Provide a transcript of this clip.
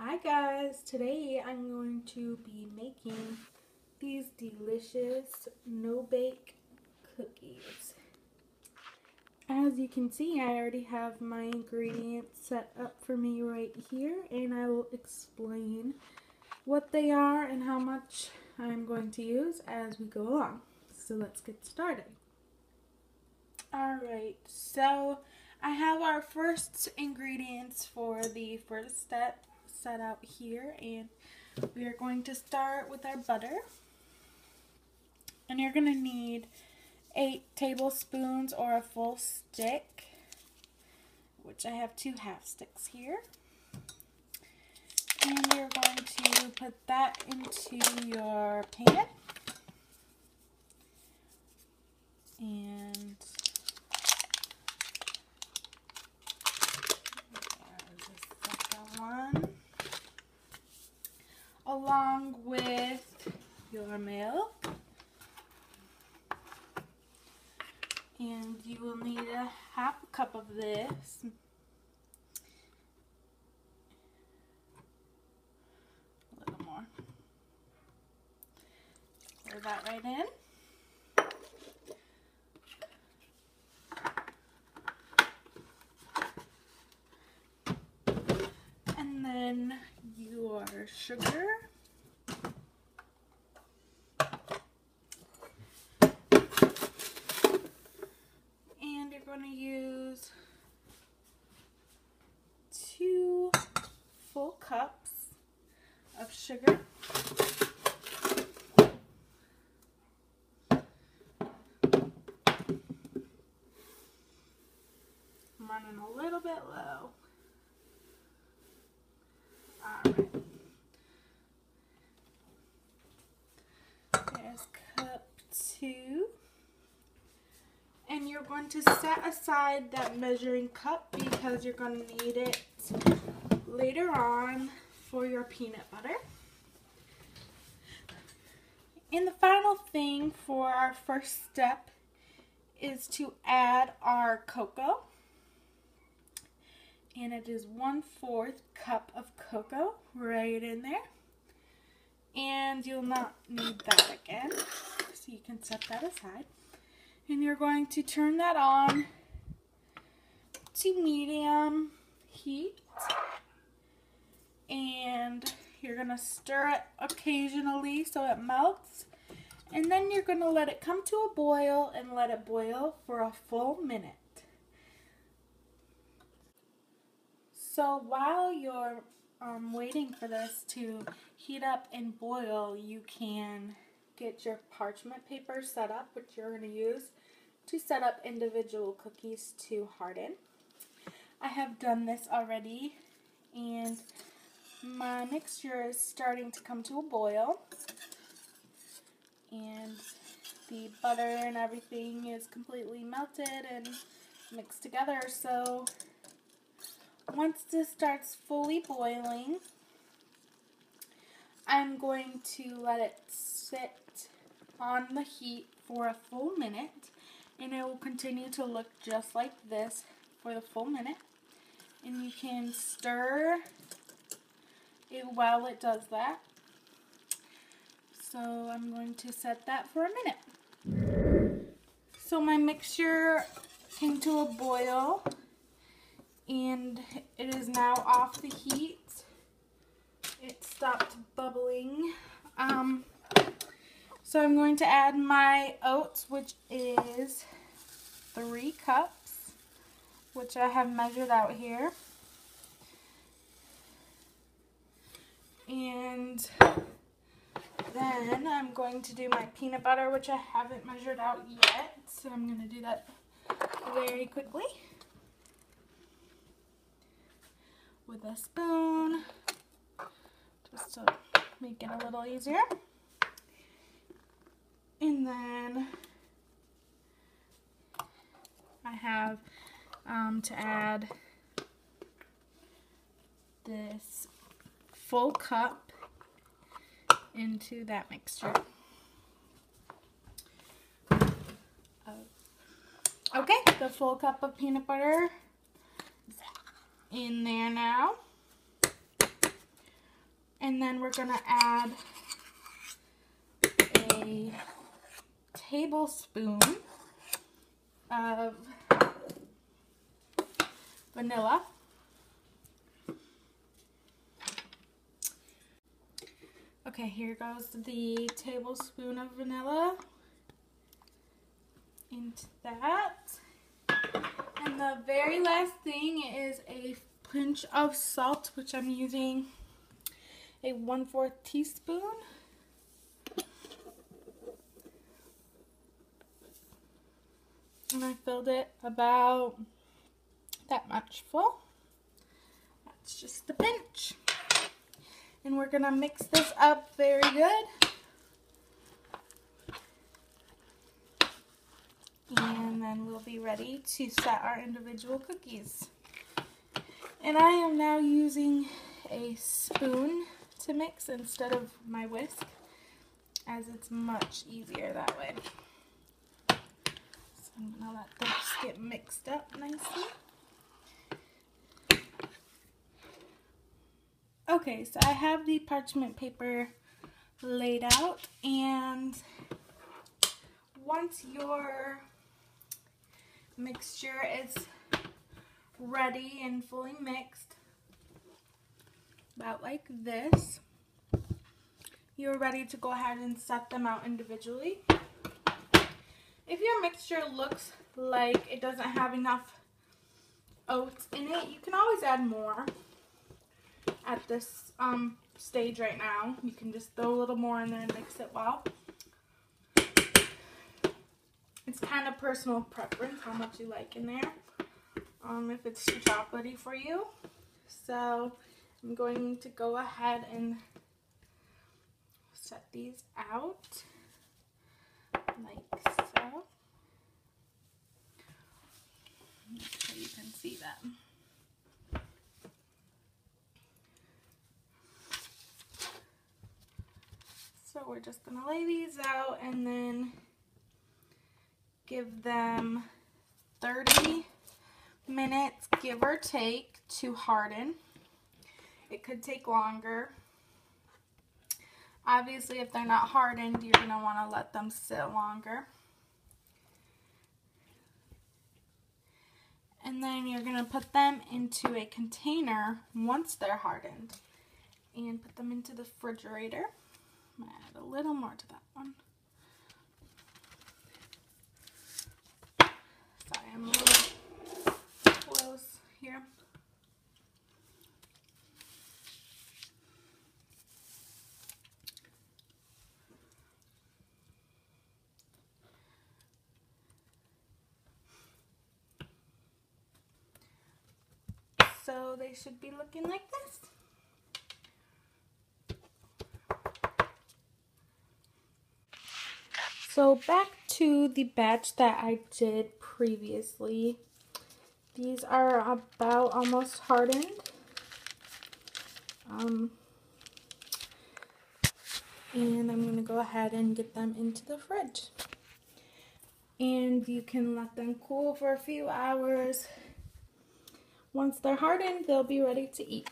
Hi guys, today I'm going to be making these delicious no-bake cookies. As you can see, I already have my ingredients set up for me right here, and I will explain what they are and how much I'm going to use as we go along. So let's get started. Alright, so I have our first ingredients for the first step set out here, and we are going to start with our butter. And you're going to need 8 tablespoons or a full stick, which I have 2 half sticks here. And you're going to put that into your pan. And the second one, along with your milk. And you will need a half a cup of this. A little more. Pour that right in. And then your sugar. And you're going to use 2 full cups of sugar. I'm running a little bit low. Alright. There's cup 2. And you're going to set aside that measuring cup because you're going to need it later on for your peanut butter. And the final thing for our first step is to add our cocoa. And it is 1/4 cup of cocoa right in there. And you'll not need that again, so you can set that aside. And you're going to turn that on to medium heat. And you're going to stir it occasionally so it melts. And then you're going to let it come to a boil and let it boil for a full minute. So while you're waiting for this to heat up and boil, you can get your parchment paper set up, which you're going to use to set up individual cookies to harden. I have done this already, and my mixture is starting to come to a boil, and the butter and everything is completely melted and mixed together. So once this starts fully boiling, I'm going to let it sit on the heat for a full minute, and it will continue to look just like this for the full minute. And you can stir it while it does that. So I'm going to set that for a minute. So my mixture came to a boil, and it is now off the heat. It stopped bubbling. So I'm going to add my oats, which is 3 cups, which I have measured out here. And then I'm going to do my peanut butter, which I haven't measured out yet. So I'm going to do that very quickly with a spoon, just to make it a little easier. And then I have to add this full cup into that mixture. Okay, the full cup of peanut butter is in there now. then we're going to add a tablespoon of vanilla. Okay, here goes the tablespoon of vanilla into that. And the very last thing is a pinch of salt, which I'm using a 1/4 teaspoon. And I filled it about that much full. That's just a pinch. And we're gonna mix this up very good. And then we'll be ready to set our individual cookies. And I am now using a spoon to mix instead of my whisk, as it's much easier that way. So I'm gonna let this get mixed up nicely. Okay, so I have the parchment paper laid out, and once your mixture is ready and fully mixed, about like this, you're ready to go ahead and set them out individually. If your mixture looks like it doesn't have enough oats in it, you can always add more. At this stage right now, you can just throw a little more in there and mix it well. It's kind of personal preference how much you like in there, if it's too chocolatey for you. So I'm going to go ahead and set these out like so. Make sure you can see them. So we're just going to lay these out and then give them 30 minutes, give or take, to harden. It could take longer. Obviously, if they're not hardened, you're going to want to let them sit longer. And then you're going to put them into a container once they're hardened and put them into the refrigerator. I'm going to add a little more to that one. Sorry, I'm a little close here. So they should be looking like this. So back to the batch that I did previously. These are about almost hardened. And I'm going to go ahead and get them into the fridge. And you can let them cool for a few hours. Once they're hardened, they'll be ready to eat.